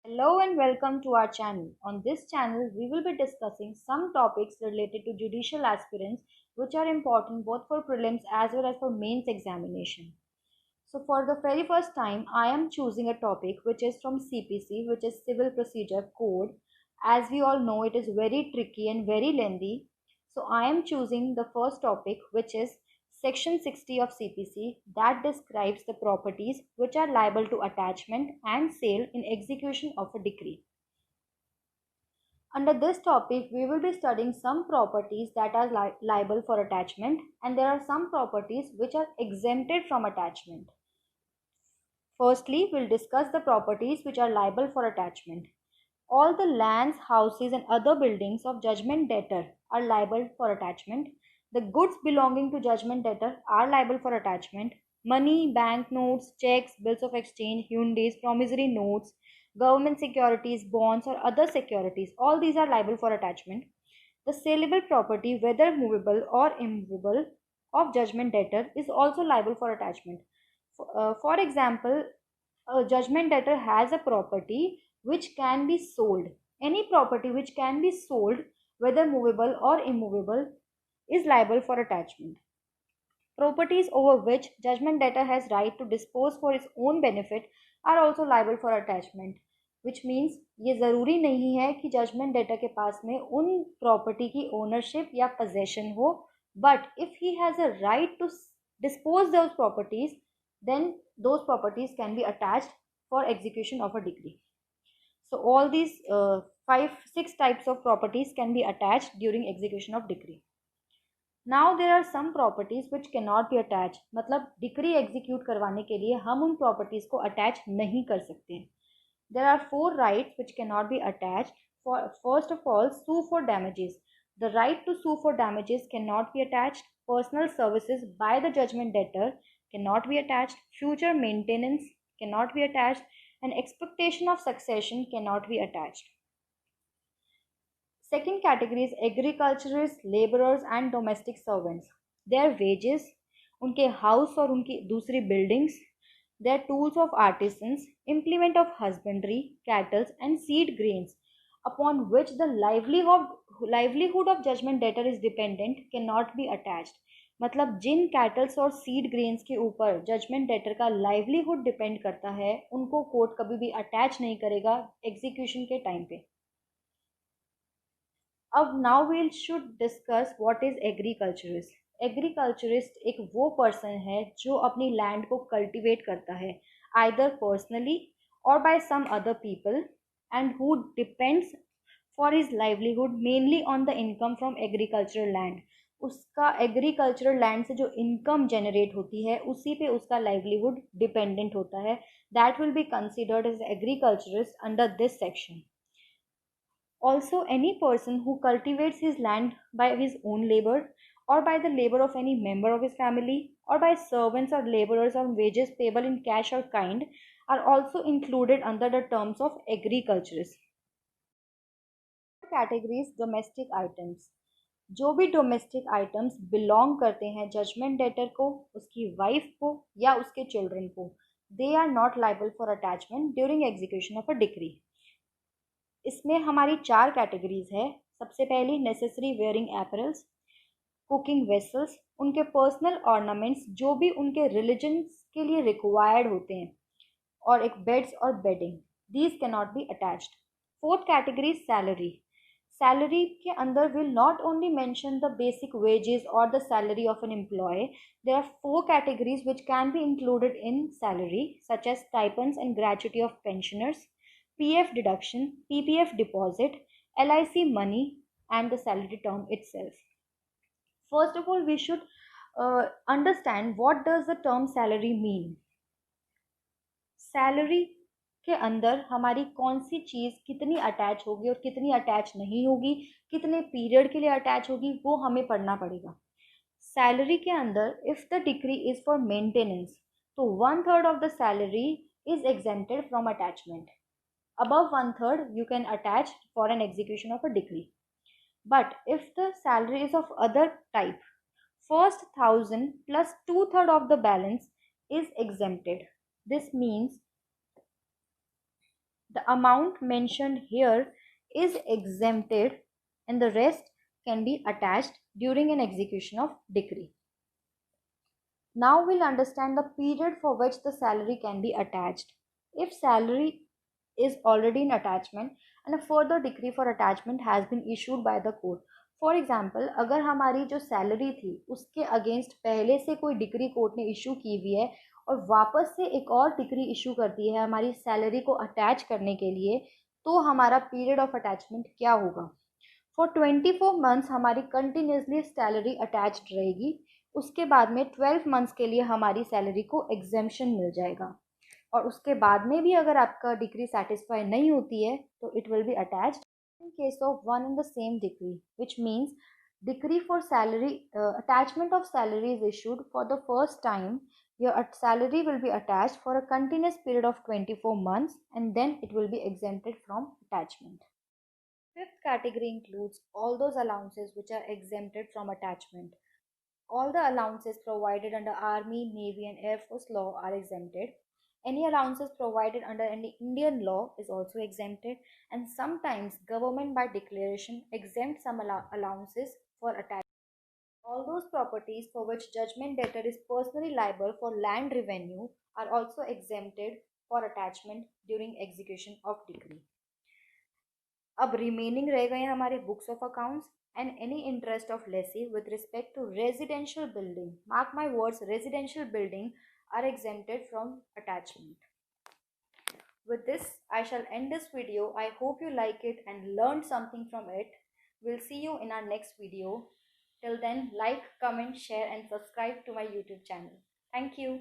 Hello and welcome to our channel. On this channel, we will be discussing some topics related to judicial aspirants which are important both for prelims as well as for mains examination. So for the very first time, I am choosing a topic which is from CPC, which is Civil Procedure Code. As we all know, it is very tricky and very lengthy. So I am choosing the first topic, which is Section 60 of CPC, that describes the properties which are liable to attachment and sale in execution of a decree. Under this topic, we will be studying some properties that are liable for attachment, and there are some properties which are exempted from attachment. Firstly, we'll discuss the properties which are liable for attachment. All the lands, houses, and other buildings of judgment debtor are liable for attachment. The goods belonging to judgment debtor are liable for attachment. Money, bank notes, checks, bills of exchange, hyundies, promissory notes, government securities, bonds, or other securities, all these are liable for attachment. The saleable property, whether movable or immovable, of judgment debtor is also liable for attachment. For example, a judgment debtor has a property which can be sold. Any property which can be sold, whether movable or immovable, is liable for attachment. Properties over which judgment debtor has right to dispose for its own benefit are also liable for attachment. Which means ये ज़रूरी नहीं है कि judgement debtor के पास में उन property की ownership या possession हो, but if he has a right to dispose those properties, then those properties can be attached for execution of a decree. So all these six types of properties can be attached during execution of decree. Now there are some properties which can not be attach, मतलब decree execute करवाने के लिए हम उन properties को attach नहीं कर सकते. There are 4 rights which can not be attach. First of all, sue for damages. The right to sue for damages cannot be attached. Personal services by the judgment debtor cannot be attached. Future maintenance cannot be attached. And expectation of succession cannot be attached. Second category is agriculturists, laborers and domestic servants. Their wages, उनके house और उनकी दूसरी buildings, their tools of artisans, implement of husbandry, cattle and seed grains upon which the livelihood of judgment debtor is dependent cannot be attached. मतलब जिन kettles और seed grains के ऊपर judgement debtor का livelihood depend करता है, उनको court कभी भी अटैच नहीं करेगा एग्जीक्यूशन के टाइम पे. अब now we should discuss what is agriculturist. Agriculturist एक वो पर्सन है जो अपनी लैंड को कल्टीवेट करता है, आइदर पर्सनली और by some other people, and who depends for his livelihood mainly on the income from agricultural land. उसका एग्रीकल्चरल लैंड से जो इनकम जनरेट होती है उसी पे उसका लाइवलीहुड डिपेंडेंट होता है. That will be considered as agriculturist under this section. Also, any person who cultivates his land by his own labor or by the labor of any member of his family or by servants or laborers on wages payable in cash or kind are also included under the terms of agriculturists. Categories domestic items. जो भी domestic items belong करते हैं judgement debtor को, उसकी wife को या उसके children को, they are not liable for attachment during execution of a decree. इसमें हमारी 4 कैटेगरीज है. सबसे पहली necessary wearing apparels, cooking vessels, उनके पर्सनल ऑर्नामेंट्स जो भी उनके रिलीजन के लिए रिक्वायर्ड होते हैं, और एक बेड्स और bedding, these can not be attached. Fourth category salary. Salary के अंदर will not only mention the basic wages और the salary of an employ. There are 4 categories which can be included in salary, such as stipends and gratuity of pensioners, PF deduction, PPF deposit, LIC money, and the salary term itself. First of all, we should understand what does the term salary mean. Salary के अंदर हमारी कौन सी चीज़ कितनी attach होगी और कितनी attach नहीं होगी, कितने पीरियड के लिए अटैच होगी, वो हमें पढ़ना पड़ेगा. सैलरी के अंदर if the decree is for maintenance, तो 1/3 of the salary is exempted from attachment. Above 1/3 you can attach for an execution of a decree. But if the salary is of other type, first 1,000 plus 2/3 of the balance is exempted. This means The amount mentioned here is exempted and the rest can be attached during an execution of decree. Now we'll understand the period for which the salary can be attached. If salary is already in attachment and a further decree for attachment has been issued by the court. For example अगर हमारी जो salary थी उसके against पहले से कोई decree court ने issue की हुई है और वापस से एक और डिक्री इशू करती है हमारी सैलरी को अटैच करने के लिए, तो हमारा पीरियड ऑफ अटैचमेंट क्या होगा? फॉर 24 मंथ्स हमारी कंटिन्यूसली सैलरी अटैच्ड रहेगी। उसके बाद में 12 मंथ्स के लिए हमारी सैलरी को एग्जेम्पशन मिल जाएगा और उसके बाद में भी अगर आपका डिग्री सेटिस्फाई नहीं होती है तो it will be attached in case of one and the same decree, which means decree for salary attachment of salary is issued for the first time. Your salary will be attached for a continuous period of 24 months and then it will be exempted from attachment. Fifth category includes all those allowances which are exempted from attachment. All the allowances provided under Army, Navy, and Air Force law are exempted. Any allowances provided under any Indian law is also exempted, and sometimes government by declaration exempt some allowances for attachment. All those properties for which judgment debtor is personally liable for land revenue are also exempted for attachment during execution of decree. अब remaining रह गए हमारे books of accounts and any interest of lessee with respect to residential building. Mark my words, residential building are exempted from attachment. With this, I shall end this video. I hope you like it and learned something from it. We'll see you in our next video. Till then, like, comment, share and subscribe to my YouTube channel. Thank you.